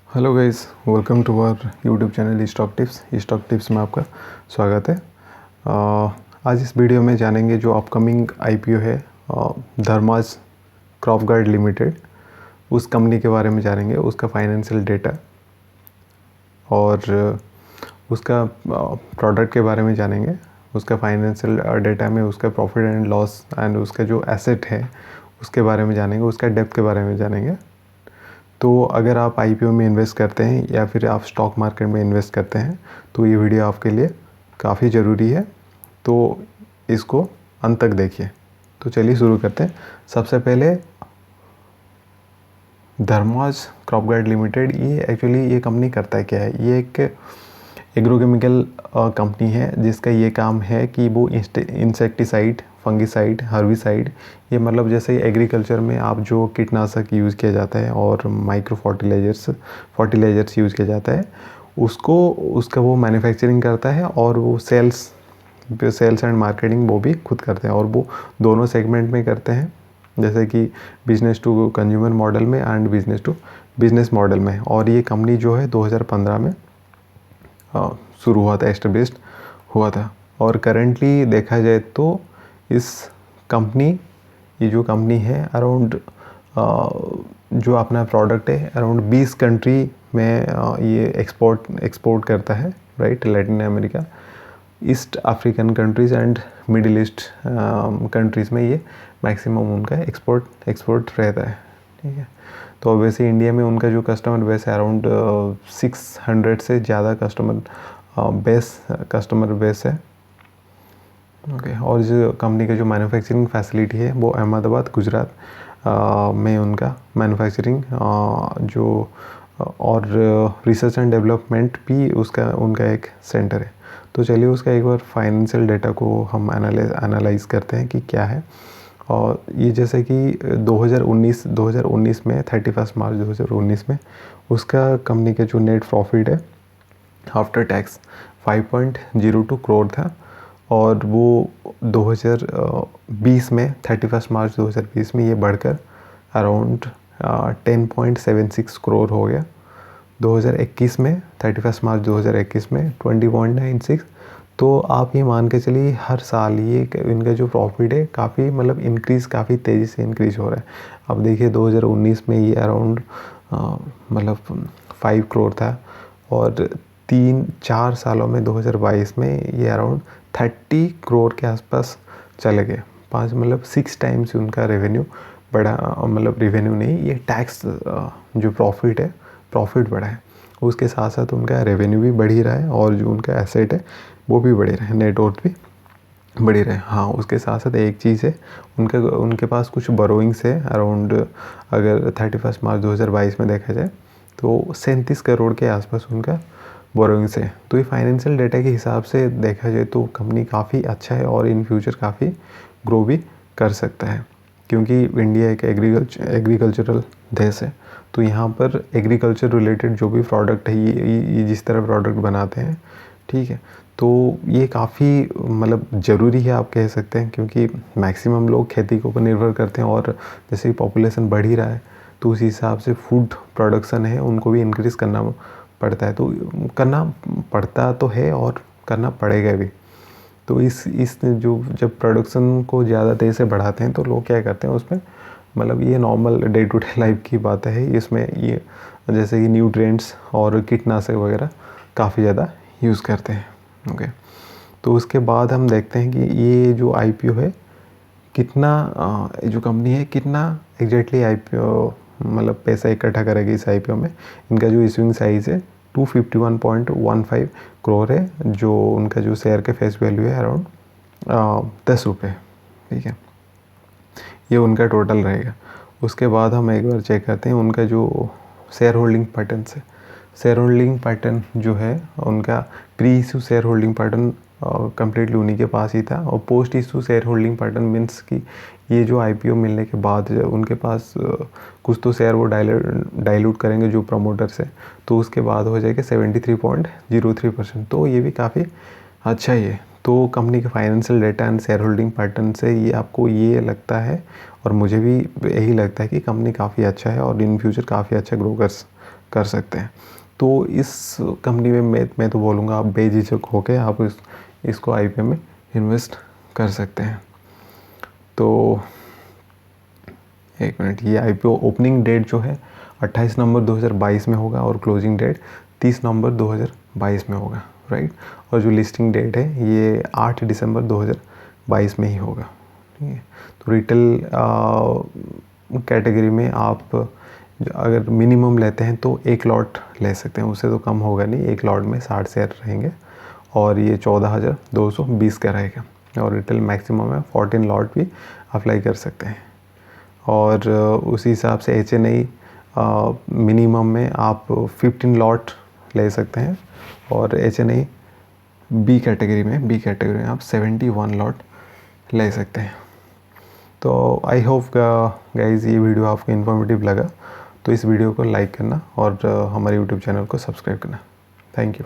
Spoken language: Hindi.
Hello guys, welcome to our YouTube channel stock tips में आपका स्वागत है। आज इस वीडियो में जानेंगे जो अपकमिंग आईपीओ है धर्माज क्रॉपगार्ड लिमिटेड, उस कंपनी के बारे में जानेंगे, उसका फाइनेंशियल डेटा और उसका प्रोडक्ट के बारे में जानेंगे। उसका फाइनेंशियल डेटा में उसका प्रॉफिट एंड लॉस एंड उसका जो एसेट है उसके बारे में जानेंगे, उसका डेप्थ के बारे में जानेंगे। तो अगर आप आईपीओ में इन्वेस्ट करते हैं या फिर आप स्टॉक मार्केट में इन्वेस्ट करते हैं तो ये वीडियो आपके लिए काफ़ी ज़रूरी है, तो इसको अंत तक देखिए। तो चलिए शुरू करते हैं। सबसे पहले धर्माज क्रॉपगार्ड लिमिटेड, ये एक्चुअली ये कंपनी करता है क्या है। ये एक एग्रोकेमिकल कंपनी है जिसका ये काम है कि वो इंसेक्टिसाइड, फंगिसाइड, हर्बिसाइड, ये मतलब जैसे एग्रीकल्चर में आप जो कीटनाशक यूज़ किया जाता है और माइक्रो फर्टिलाइजर्स यूज़ किया जाता है, उसका वो मैन्युफैक्चरिंग करता है और वो सेल्स एंड मार्केटिंग वो भी खुद करते हैं और वो दोनों सेगमेंट में करते हैं, जैसे कि बिजनेस टू कंज्यूमर मॉडल में and business to business model में। और ये कंपनी जो है 2015 में शुरू हुआ था, एस्टेब्लिश्ड हुआ था। और करेंटली देखा जाए तो ये जो कंपनी है अराउंड जो अपना प्रोडक्ट है अराउंड 20 कंट्री में ये एक्सपोर्ट करता है, right. Latin America, east African countries and middle east countries में ये मैक्सिमम उनका एक्सपोर्ट रहता है, ठीक है। तो वैसे इंडिया में उनका जो कस्टमर बेस है अराउंड 600 से ज़्यादा कस्टमर बेस है, ओके। और जो कंपनी का जो मैन्युफैक्चरिंग फैसिलिटी है वो अहमदाबाद, गुजरात में उनका मैन्युफैक्चरिंग जो और रिसर्च एंड डेवलपमेंट भी उनका एक सेंटर है। तो चलिए उसका एक बार फाइनेंशियल डेटा को हम एनालाइज करते हैं कि क्या है। और ये जैसे कि 2019 में 31 मार्च 2019 में उसका कंपनी का जो नेट प्रॉफिट है आफ्टर टैक्स 5.02 करोड़ था। और वो 2020 में 31 मार्च 2020 में ये बढ़कर अराउंड 10.76 करोड़ हो गया। 2021 में 31 मार्च 2021 में 20.96। तो आप ये मान के चलिए हर साल ये इनका जो प्रॉफिट है काफ़ी मतलब काफ़ी तेज़ी से इंक्रीज हो रहा है। अब देखिए 2019 में ये अराउंड मतलब 5 करोड़ था और 3-4 सालों में 2022 में ये अराउंड 30 करोड़ के आसपास चले गए। 6 टाइम्स उनका रेवेन्यू बढ़ा, मतलब रेवेन्यू नहीं, ये टैक्स जो प्रॉफिट बढ़ा है। उसके साथ साथ उनका रेवेन्यू भी बढ़ ही रहा है और जो उनका एसेट है वो भी बढ़ रहा है, नेटवर्थ भी बढ़ रहा है। हाँ, उसके साथ साथ एक चीज़ है, उनके पास कुछ बोरोइंग्स है अराउंड, अगर 31 मार्च 2022 में देखा जाए तो 37 करोड़ के आसपास उनका बोरोइंग्स है। तो ये फाइनेंशियल डेटा के हिसाब से देखा जाए तो कंपनी काफ़ी अच्छा है और इन फ्यूचर काफ़ी ग्रो भी कर सकता है, क्योंकि इंडिया एक एग्रीकल्चरल देश है। तो यहाँ पर एग्रीकल्चर रिलेटेड जो भी प्रोडक्ट है, ये जिस तरह प्रोडक्ट बनाते हैं, ठीक है, तो ये काफ़ी मतलब ज़रूरी है आप कह सकते हैं, क्योंकि मैक्सिमम लोग खेती के ऊपर निर्भर करते हैं और जैसे पॉपुलेशन बढ़ ही रहा है तो उस हिसाब से फूड प्रोडक्शन है उनको भी इंक्रीज़ करना पड़ता है। तो करना पड़ता तो है और करना पड़ेगा भी। तो इस जो जब प्रोडक्शन को ज़्यादा तेज़ी से बढ़ाते हैं तो लोग क्या करते हैं उसमें, मतलब ये normal day to day life की बात है। इसमें ये जैसे कि न्यूट्रिएंट्स और कीटनाशक वगैरह काफ़ी ज़्यादा यूज़ करते हैं, ओके। तो उसके बाद हम देखते हैं कि ये जो आईपीओ है कितना जो कंपनी है कितना एग्जैक्टली आईपीओ मतलब पैसा इकट्ठा करेगी इस आईपीओ में। इनका जो इशूइंग साइज़ है 251.15 करोड़ है, जो उनका जो शेयर का फेस वैल्यू है अराउंड 10 रुपये, ठीक है। ये उनका टोटल रहेगा। उसके बाद हम एक बार चेक करते हैं उनका जो शेयर होल्डिंग पैटर्न जो है उनका pre issue share holding pattern completely उन्हीं के पास ही था। और post issue share holding pattern means कि ये जो आईपीओ मिलने के बाद उनके पास कुछ तो शेयर वो डाइल्यूट करेंगे जो प्रमोटर्स है, तो उसके बाद हो जाएगा 73.03%। तो ये भी काफ़ी अच्छा ही है। तो कंपनी के financial data and share holding pattern से ये आपको ये लगता है और मुझे भी यही लगता है कि कंपनी काफ़ी अच्छा है और इन फ्यूचर काफ़ी अच्छा ग्रो कर सकते हैं। तो इस कंपनी में मैं तो बोलूँगा आप बेझिझक होके आप इसको IPO में इन्वेस्ट कर सकते हैं। तो एक मिनट, ये IPO ओपनिंग डेट जो है 28 नवंबर 2022 में होगा और क्लोजिंग डेट 30 नवंबर 2022 में होगा, राइट। और जो लिस्टिंग डेट है ये 8 दिसंबर 2022 में ही होगा, ठीक है। तो रिटेल कैटेगरी में आप अगर मिनिमम लेते हैं तो 1 लॉट ले सकते हैं, उससे तो कम होगा नहीं। 1 लॉट में 60 शेयर रहेंगे और ये 14,220 का रहेगा। और रिटेल मैक्सिमम है 14 लॉट भी अप्लाई कर सकते हैं। और उसी हिसाब से HNI मिनिमम में आप 15 लॉट ले सकते हैं और HNI बी कैटेगरी में आप 71 लॉट ले सकते हैं। तो आई होप गाइज ये वीडियो आपको इन्फॉर्मेटिव लगा, तो इस वीडियो को लाइक करना और हमारे यूट्यूब चैनल को सब्सक्राइब करना। Thank you.